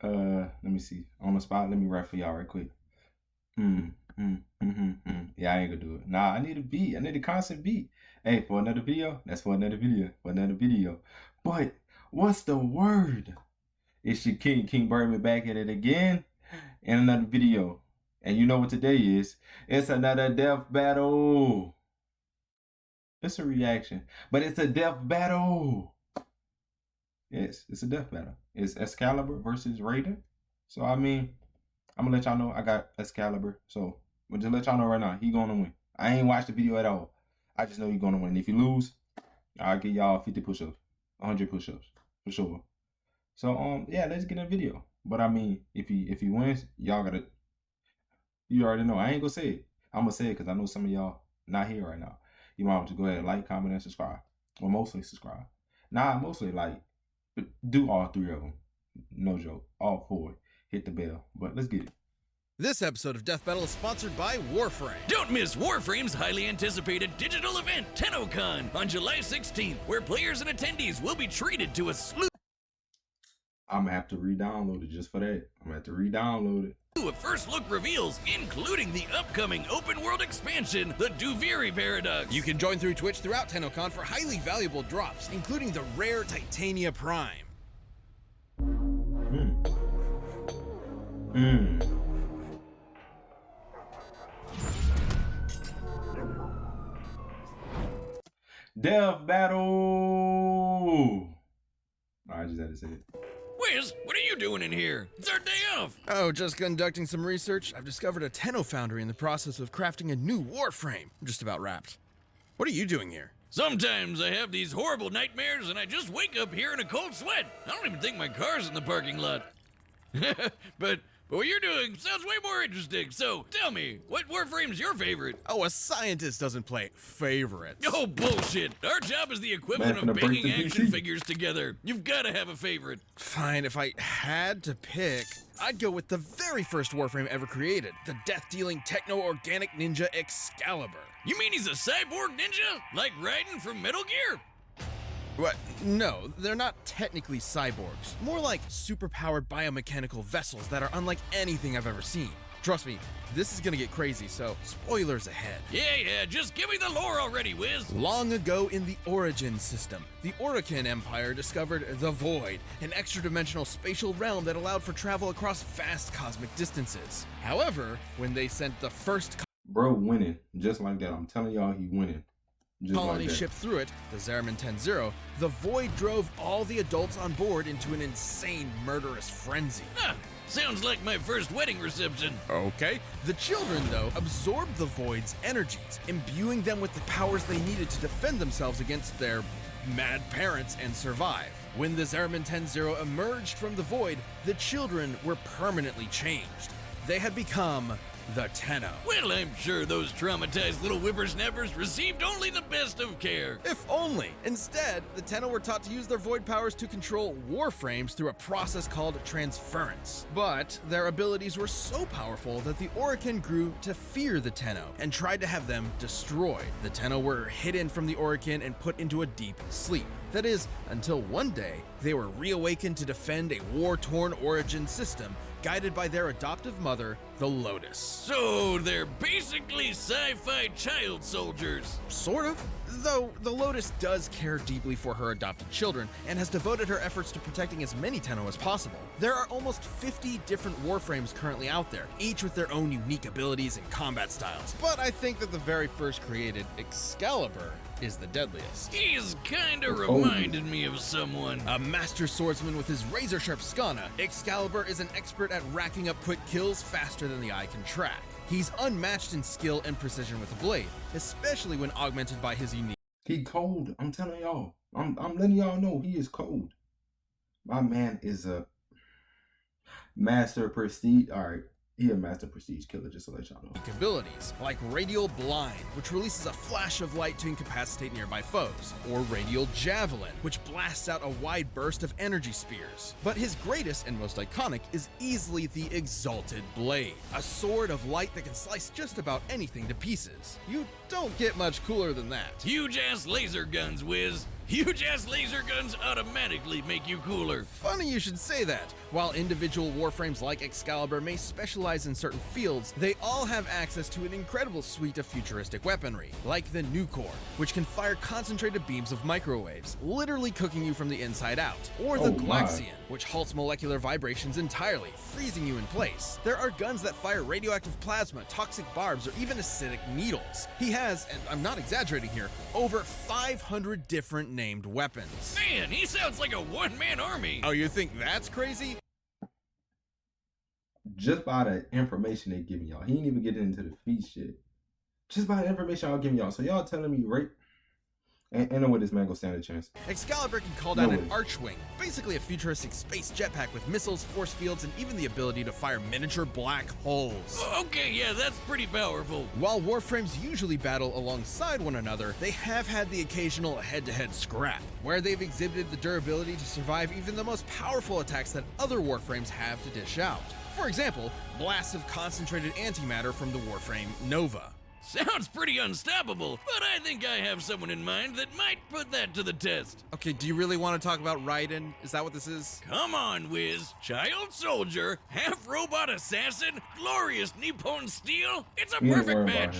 Let me see. On the spot, let me rap for y'all right quick. Yeah, I ain't gonna do it. Nah, I need a beat. I need a constant beat. Hey, for another video, that's for another video. For another video. But what's the word? It's your King Birdman back at it again in another video. And you know what today is? It's another death battle. It's a reaction, but it's a death battle. Yes, it's a death battle. It's Excalibur versus Raiden. So I mean, I'm gonna let y'all know I got Excalibur. So I'm just let y'all know right now, he gonna win. I ain't watched the video at all. I just know he gonna win. If you lose, I'll give y'all 50 push-ups, 100 push-ups for sure. So yeah, let's get in the video. But I mean, if he wins, y'all gotta. You already know. I ain't gonna say it. I'm gonna say it because I know some of y'all not here right now. You might want to go ahead and like, comment, and subscribe. Well, mostly subscribe. Nah, mostly like. Do all 3 of them. No joke. All 4. Hit the bell. But let's get it. This episode of Death Battle is sponsored by Warframe. Don't miss Warframe's highly anticipated digital event, TennoCon, on July 16th, where players and attendees will be treated to a slew I'm gonna have to re-download it just for that. I'm gonna have to re-download it. of first-look reveals, including the upcoming open-world expansion, the Duviri Paradox. You can join through Twitch throughout TennoCon for highly valuable drops, including the rare Titania Prime. Death battle. I just had to say it. Wiz, what are you doing in here? It's our day off. Oh, just conducting some research. I've discovered a Tenno foundry in the process of crafting a new Warframe. I'm just about wrapped. What are you doing here? Sometimes I have these horrible nightmares and I just wake up here in a cold sweat. I don't even think my car's in the parking lot. But what you're doing sounds way more interesting. So tell me, what Warframe's your favorite? Oh, a scientist doesn't play favorites. Oh, bullshit. Our job is the equivalent of banging action figures together. You've got to have a favorite. Fine, if I had to pick, I'd go with the very first Warframe ever created, the death-dealing techno-organic ninja Excalibur. You mean he's a cyborg ninja? Like Raiden from Metal Gear? What? No, they're not technically cyborgs. More like superpowered biomechanical vessels that are unlike anything I've ever seen. Trust me, this is gonna get crazy, so spoilers ahead. Yeah, just give me the lore already, Wiz. Long ago in the Origin system, the Orokin Empire discovered the Void, an extra-dimensional spatial realm that allowed for travel across vast cosmic distances. However, when they sent the first Bro winning. Just like that. I'm telling y'all he winning. Just colony like ship through it, the Zariman 10-0, the Void drove all the adults on board into an insane murderous frenzy. Sounds like my first wedding reception. Okay. The children, though, absorbed the Void's energies, imbuing them with the powers they needed to defend themselves against their mad parents and survive. When the Zariman 10-0 emerged from the Void, the children were permanently changed. They had become the Tenno. Well, I'm sure those traumatized little whippersnappers received only the best of care. If only. Instead, the Tenno were taught to use their Void powers to control Warframes through a process called transference. But their abilities were so powerful that the Orokin grew to fear the Tenno and tried to have them destroyed. The Tenno were hidden from the Orokin and put into a deep sleep. That is, until one day, they were reawakened to defend a war-torn Origin system guided by their adoptive mother, the Lotus. So they're basically sci-fi child soldiers. Sort of. Though the Lotus does care deeply for her adopted children and has devoted her efforts to protecting as many Tenno as possible. There are almost 50 different Warframes currently out there, each with their own unique abilities and combat styles. But I think that the very first created, Excalibur, is the deadliest. He's kinda reminded me of someone. A master swordsman with his razor-sharp skana, Excalibur is an expert at racking up quick kills faster than the eye can track. He's unmatched in skill and precision with the blade, especially when augmented by his unique. He cold. I'm telling y'all. I'm letting y'all know he is cold. My man is a master prestige. All right. He a master prestige killer, just to let y'all know. Abilities, like Radial Blind, which releases a flash of light to incapacitate nearby foes, or Radial Javelin, which blasts out a wide burst of energy spears. But his greatest and most iconic is easily the Exalted Blade, a sword of light that can slice just about anything to pieces. You don't get much cooler than that. Huge-ass laser guns, Wiz. Huge-ass laser guns automatically make you cooler. Funny you should say that. While individual Warframes like Excalibur may specialize in certain fields, they all have access to an incredible suite of futuristic weaponry, like the Nucor, which can fire concentrated beams of microwaves, literally cooking you from the inside out, or the Glaxian, which halts molecular vibrations entirely, freezing you in place. There are guns that fire radioactive plasma, toxic barbs, or even acidic needles. He has, and I'm not exaggerating here, over 500 different named weapons. Man, he sounds like a one-man army. Oh, you think that's crazy? Just by the information they giving y'all. He ain't even getting into the feat shit. Just by the information y'all giving y'all. So y'all telling me right? Ain't no way this man gonna stand a chance. Excalibur can call down an Archwing, basically a futuristic space jetpack with missiles, force fields, and even the ability to fire miniature black holes. Okay, yeah, that's pretty powerful. While Warframes usually battle alongside one another, they have had the occasional head-to-head scrap, where they've exhibited the durability to survive even the most powerful attacks that other Warframes have to dish out. For example, blasts of concentrated antimatter from the Warframe Nova. Sounds pretty unstoppable, but I think I have someone in mind that might put that to the test. Okay, do you really want to talk about Raiden? Is that what this is? Come on, Wiz. Child soldier, half-robot assassin, glorious Nippon steel. It's a perfect match.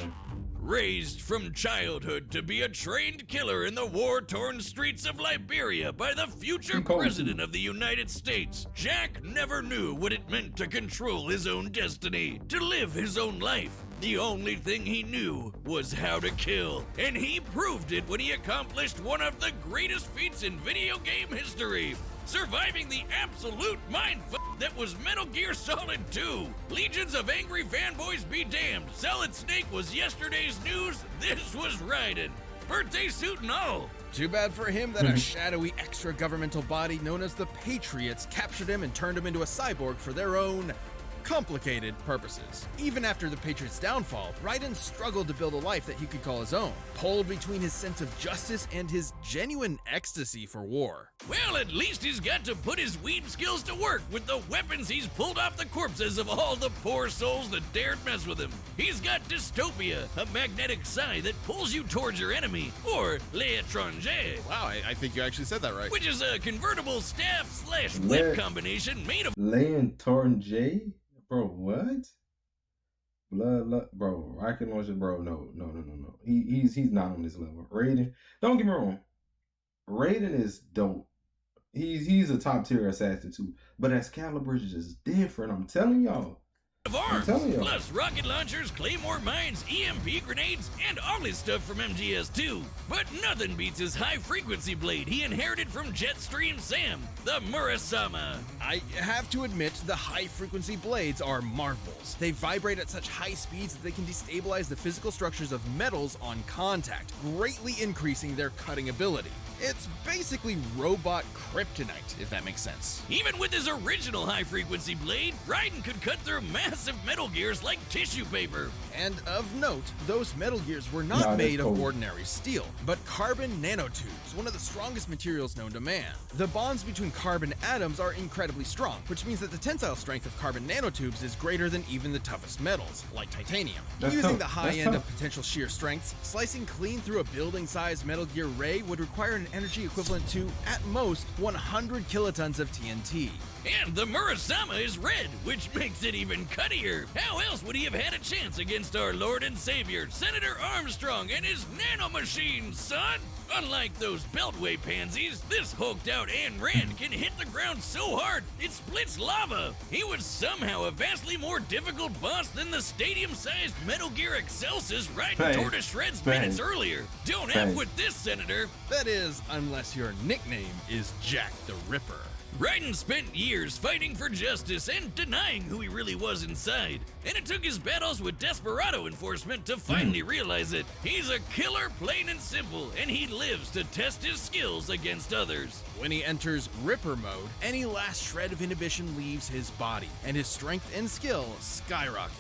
Raised from childhood to be a trained killer in the war-torn streets of Liberia by the future president of the United States, Jack never knew what it meant to control his own destiny, to live his own life. The only thing he knew was how to kill, and he proved it when he accomplished one of the greatest feats in video game history, surviving the absolute mindfuck that was Metal Gear Solid 2. Legions of angry fanboys be damned. Solid Snake was yesterday's news. This was Raiden. Birthday suit and all. Too bad for him that a shadowy extra-governmental body known as the Patriots captured him and turned him into a cyborg for their own complicated purposes. Even after the Patriots' downfall, Raiden struggled to build a life that he could call his own, pulled between his sense of justice and his genuine ecstasy for war. Well, at least he's got to put his weeb skills to work with the weapons he's pulled off the corpses of all the poor souls that dared mess with him. He's got Dystopia, a magnetic sigh that pulls you towards your enemy, or L'Étranger. Wow, I think you actually said that right. Which is a convertible staff/whip combination made of L'Étranger? Bro, what? Bro, rocket launcher, bro. No. He's not on this level. Raiden, don't get me wrong. Raiden is dope. He's a top tier assassin too. But Excalibur is just different. I'm telling y'all. Of arms, plus rocket launchers, claymore mines, EMP grenades, and all his stuff from MGS2. But nothing beats his high-frequency blade he inherited from Jetstream Sam, the Murasama. I have to admit, the high-frequency blades are marvels. They vibrate at such high speeds that they can destabilize the physical structures of metals on contact, greatly increasing their cutting ability. It's basically robot kryptonite, if that makes sense. Even with his original high-frequency blade, Raiden could cut through massive metal gears like tissue paper. And of note, those metal gears were not made of ordinary steel, but carbon nanotubes, one of the strongest materials known to man. The bonds between carbon atoms are incredibly strong, which means that the tensile strength of carbon nanotubes is greater than even the toughest metals, like titanium. Using the high end of potential shear strengths, slicing clean through a building-sized Metal Gear ray would require an energy equivalent to, at most, 100 kilotons of TNT. And the Murasama is red, which makes it even cuttier. How else would he have had a chance against our Lord and Savior, Senator Armstrong, and his nanomachines, son? Unlike those Beltway pansies, this hulked out Ayn Rand can hit the ground so hard it splits lava. He was somehow a vastly more difficult boss than the stadium-sized Metal Gear Excelsis Raiden tore to shreds minutes earlier. Don't F with this, Senator. That is, unless your nickname is Jack the Ripper. Raiden spent years fighting for justice and denying who he really was inside. And it took his battles with Desperado enforcement to finally realize it. He's a killer, plain and simple, and he lives to test his skills against others. When he enters Ripper mode, any last shred of inhibition leaves his body, and his strength and skill skyrocket.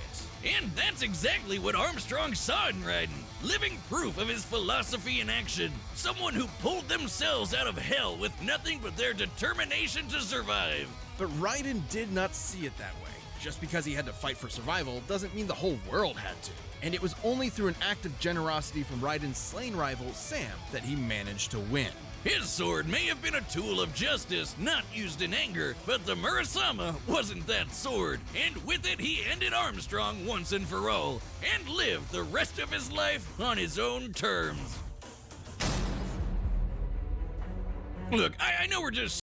And that's exactly what Armstrong saw in Raiden. Living proof of his philosophy in action. Someone who pulled themselves out of hell with nothing but their determination to survive. But Raiden did not see it that way. Just because he had to fight for survival doesn't mean the whole world had to. And it was only through an act of generosity from Raiden's slain rival, Sam, that he managed to win. His sword may have been a tool of justice, not used in anger, but the Murasama wasn't that sword, and with it he ended Armstrong once and for all, and lived the rest of his life on his own terms. Look, I know we're just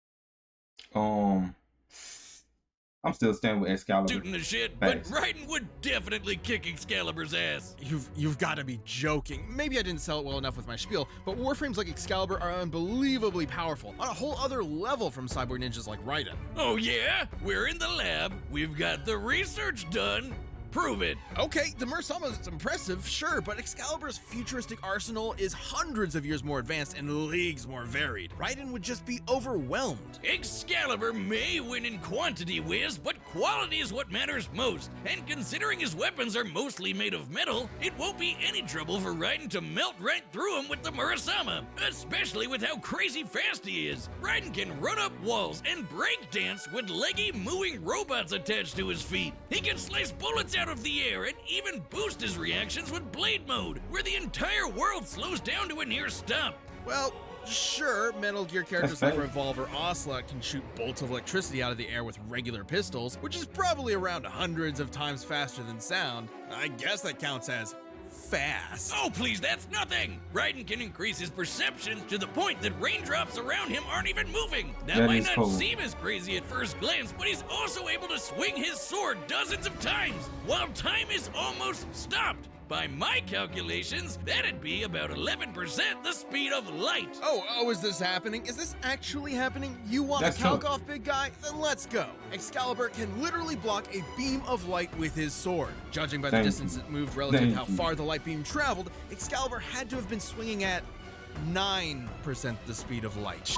I'm still standing with Excalibur. shooting the shit, but Raiden would definitely kick Excalibur's ass. You've got to be joking. Maybe I didn't sell it well enough with my spiel, but Warframes like Excalibur are unbelievably powerful, on a whole other level from cyborg ninjas like Raiden. Oh yeah? We're in the lab, we've got the research done. Prove it. Okay, the Murasama is impressive, sure, but Excalibur's futuristic arsenal is hundreds of years more advanced and leagues more varied. Raiden would just be overwhelmed. Excalibur may win in quantity, Wiz, but quality is what matters most. And considering his weapons are mostly made of metal, it won't be any trouble for Raiden to melt right through him with the Murasama, especially with how crazy fast he is. Raiden can run up walls and break dance with leggy, mooing robots attached to his feet. He can slice bullets out of the air and even boost his reactions with blade mode, where the entire world slows down to a near stop. Well, sure, Metal Gear characters like Revolver Ocelot can shoot bolts of electricity out of the air with regular pistols, which is probably around hundreds of times faster than sound. I guess that counts as fast. Oh, please, that's nothing! Raiden can increase his perception to the point that raindrops around him aren't even moving. That might not seem as crazy at first glance, but he's also able to swing his sword dozens of times, while time is almost stopped. By my calculations, that'd be about 11% the speed of light. Oh, is this happening? Is this actually happening? You want to calc off, big guy? Then let's go. Excalibur can literally block a beam of light with his sword. Judging by the distance it moved relative to how far the light beam traveled, Excalibur had to have been swinging at 9% the speed of light.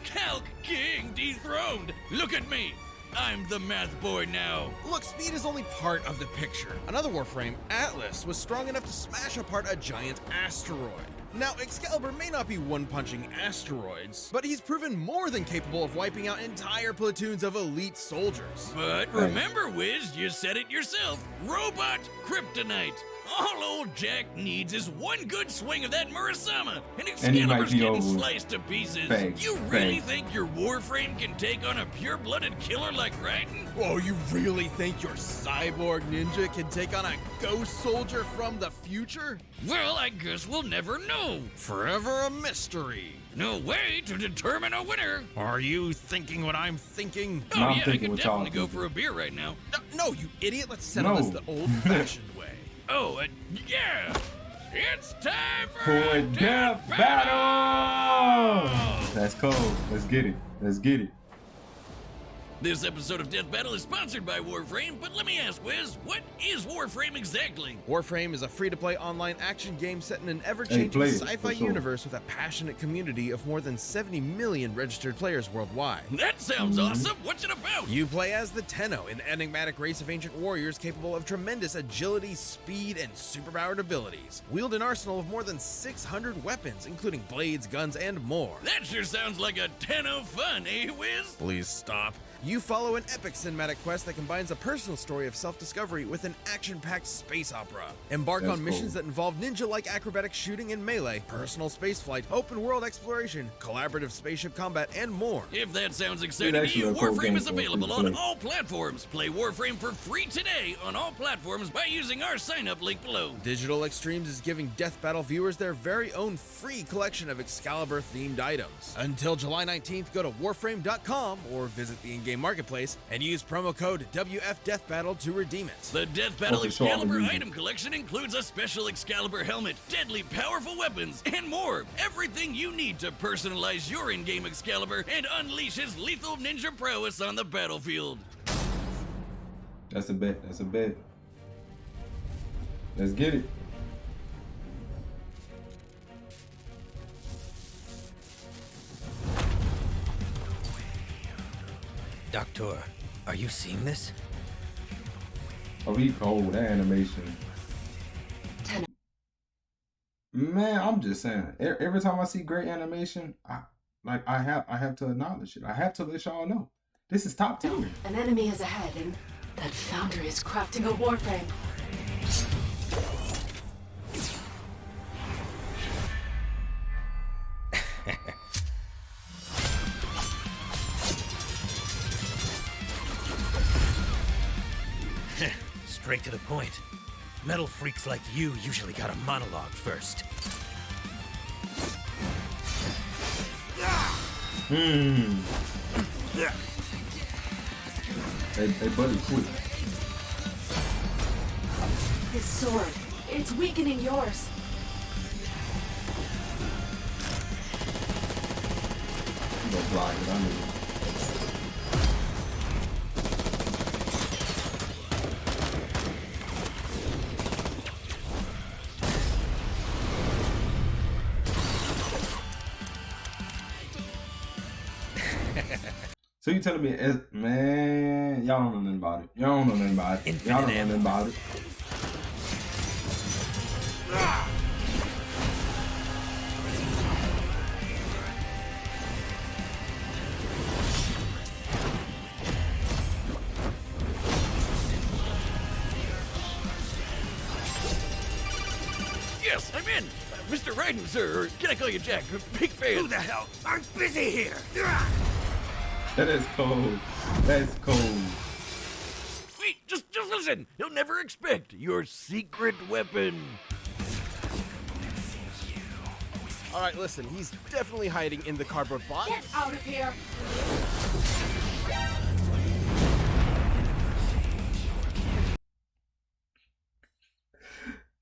Calc King dethroned. Look at me. I'm the math boy now. Look, speed is only part of the picture. Another Warframe, Atlas, was strong enough to smash apart a giant asteroid. Now, Excalibur may not be one-punching asteroids, but he's proven more than capable of wiping out entire platoons of elite soldiers. But remember, Wiz, you said it yourself. Robot kryptonite. All old Jack needs is one good swing of that Murasama, and Excalibur's getting sliced to pieces. You really think your Warframe can take on a pure-blooded killer like Raiden? Oh, you really think your cyborg ninja can take on a ghost soldier from the future? Well, I guess we'll never know. Forever a mystery. No way to determine a winner. Are you thinking what I'm thinking? Oh, yeah, I could definitely go for a beer right now. No, you idiot. Let's settle this the old-fashioned way. Oh, yeah! It's time for a death battle! That's cold. Let's get it. Let's get it. This episode of Death Battle is sponsored by Warframe, but let me ask, Wiz, what is Warframe exactly? Warframe is a free-to-play online action game set in an ever-changing sci-fi universe with a passionate community of more than 70 million registered players worldwide. That sounds awesome! What's it about? You play as the Tenno, an enigmatic race of ancient warriors capable of tremendous agility, speed, and superpowered abilities. Wield an arsenal of more than 600 weapons, including blades, guns, and more. That sure sounds like a Tenno fun, eh, Wiz? Please stop. You follow an epic cinematic quest that combines a personal story of self-discovery with an action-packed space opera. Embark on missions that involve ninja-like acrobatic shooting and melee, personal spaceflight, open-world exploration, collaborative spaceship combat, and more. If that sounds exciting to you, Warframe is available on all platforms. Play Warframe for free today on all platforms by using our sign-up link below. Digital Extremes is giving Death Battle viewers their very own free collection of Excalibur-themed items. Until July 19th, go to warframe.com or visit the in-game marketplace and use promo code WFDeathBattle to redeem it. The Death Battle Excalibur item collection includes a special Excalibur helmet, deadly powerful weapons, and more. Everything you need to personalize your in-game Excalibur and unleash his lethal ninja prowess on the battlefield. That's a bet. That's a bet. Let's get it. Doctor, are you seeing this? Oh, he cold. That animation. Man, I'm just saying. Every time I see great animation, I have to acknowledge it. I have to let y'all know this is top tier. An enemy is ahead, and that foundry is crafting a Warframe. Straight to the point. Metal freaks like you usually got a monologue first. Hey, buddy, quit. His sword. It's weakening yours. I'm gonna block it. I knew it. So you telling me, man, y'all don't know nothing about it. Y'all don't know nothing about it. Y'all don't know nothing about it. Yes, I'm in. Mr. Raiden, sir, or can I call you Jack? Big fan. Who the hell? I'm busy here! That is cold. That's cold. Wait, just listen. You'll never expect your secret weapon. All right, listen, he's definitely hiding in the cardboard box. Get out of here!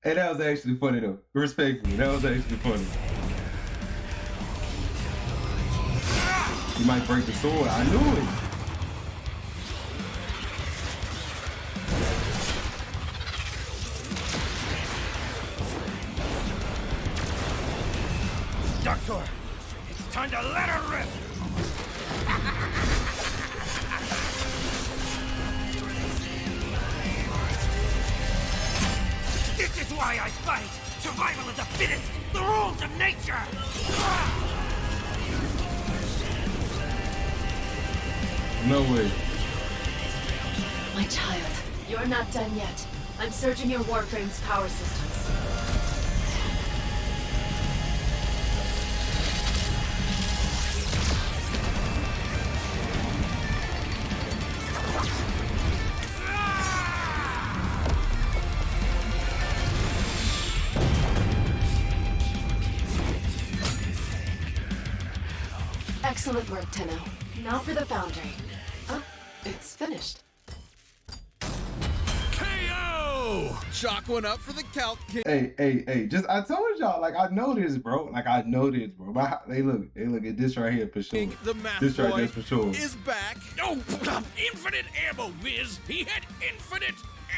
Hey, that was actually funny though. Respectfully, that was actually funny. He might break the sword. I knew it. Doctor, it's time to let her rip! This is why I fight! Survival of the fittest! The rules of nature! No way. My child, you're not done yet. I'm searching your Warframe's power systems. Excellent work, Tenno. Now for the foundry. Oh, it's finished. KO! Chalk one up for the Calc King. Hey, just I told y'all, like I know this, bro. Like I know this, bro. But they look at this right here for sure. The math This right boy there for sure. is back. Oh, infinite ammo, Wiz! He had infinite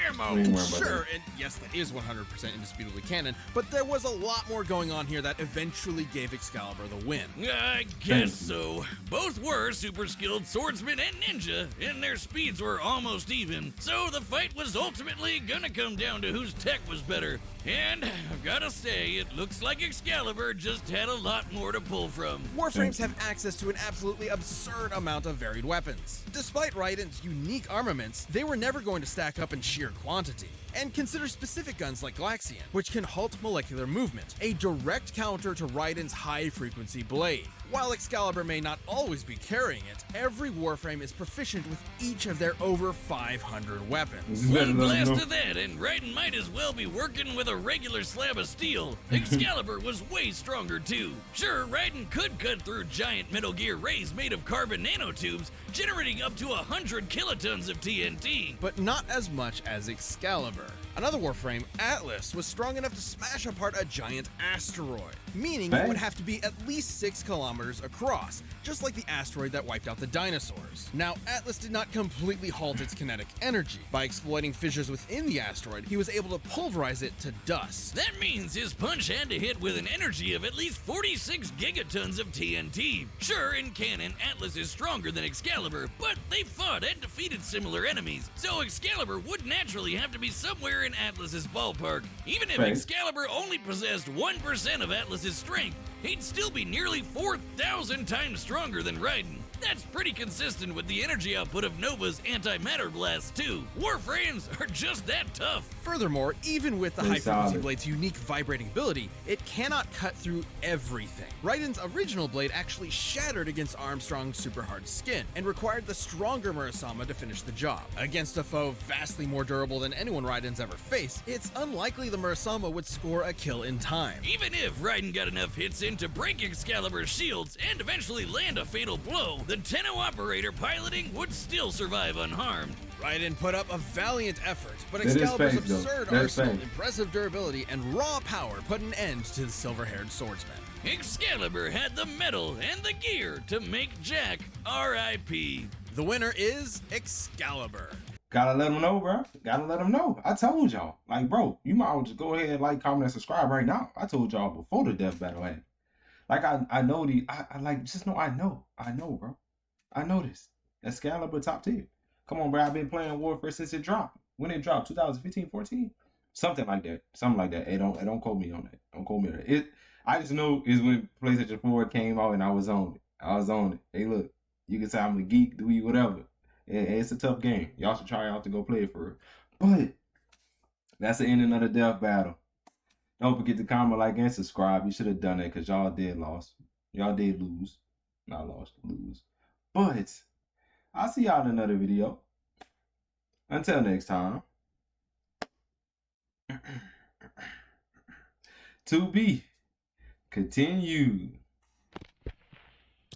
ammo! We ain't worried about Sure, and yes, that is 100% indisputably canon, but there was a lot more going on here that eventually gave Excalibur the win. I guess so. Both were super skilled swordsmen and ninja, and their speeds were almost even. So the fight was ultimately gonna come down to whose tech was better. And I've gotta say, it looks like Excalibur just had a lot more to pull from. Warframes have access to an absolutely absurd amount of varied weapons. Despite Raiden's unique armaments, they were never going to stack up in sheer quantity. And consider specific guns like Glaxian, which can halt molecular movement, a direct counter to Raiden's high-frequency blade. While Excalibur may not always be carrying it, every Warframe is proficient with each of their over 500 weapons. One blast of that, and Raiden might as well be working with a regular slab of steel. Excalibur was way stronger too. Sure, Raiden could cut through giant Metal Gear rays made of carbon nanotubes, generating up to 100 kilotons of TNT. But not as much as Excalibur. Another Warframe, Atlas, was strong enough to smash apart a giant asteroid, meaning it would have to be at least 6 kilometers across, just like the asteroid that wiped out the dinosaurs. Now, Atlas did not completely halt its kinetic energy. By exploiting fissures within the asteroid, he was able to pulverize it to dust. That means his punch had to hit with an energy of at least 46 gigatons of TNT. Sure, in canon, Atlas is stronger than Excalibur, but they fought and defeated similar enemies, so Excalibur would naturally have to be somewhere in Atlas's ballpark. Even if Excalibur only possessed 1% of Atlas's strength, he'd still be nearly 4,000 times stronger than Raiden. That's pretty consistent with the energy output of Nova's antimatter blast too. Warframes are just that tough. Furthermore, even with the Pretty high-frequency solid. blade's unique vibrating ability, it cannot cut through everything. Raiden's original blade actually shattered against Armstrong's super hard skin, and required the stronger Murasama to finish the job. Against a foe vastly more durable than anyone Raiden's ever faced, it's unlikely the Murasama would score a kill in time. Even if Raiden got enough hits in to break Excalibur's shields and eventually land a fatal blow, the Tenno operator piloting would still survive unharmed. Raiden put up a valiant effort, but That is Excalibur's fake, though. absurd That is arsenal, fake. impressive durability, and raw power put an end to the silver-haired swordsman. Excalibur had the metal and the gear to make Jack R.I.P. The winner is Excalibur. Gotta let them know, bro. Gotta let them know. I told y'all. Like, bro, you might as well just go ahead, like, comment, and subscribe right now. I told y'all before the death battle happened. Like, I know I like, just know, I know, bro. I know this. Excalibur top tier. Come on, bro. I've been playing Warframe since it dropped. When it dropped, 2015, 14? Something like that. Something like that. Hey, don't quote me on that. Don't quote me on that. I just know it's when PlayStation 4 came out and I was on it. I was on it. Hey, look. You can say I'm a geek, dweeb, whatever. It's a tough game. Y'all should try out to go play it for real. But that's the ending of the death battle. Don't forget to comment, like, and subscribe. You should have done it because y'all did lose. Y'all did lose. Not lost, lose. But I'll see y'all in another video. Until next time. To be continued.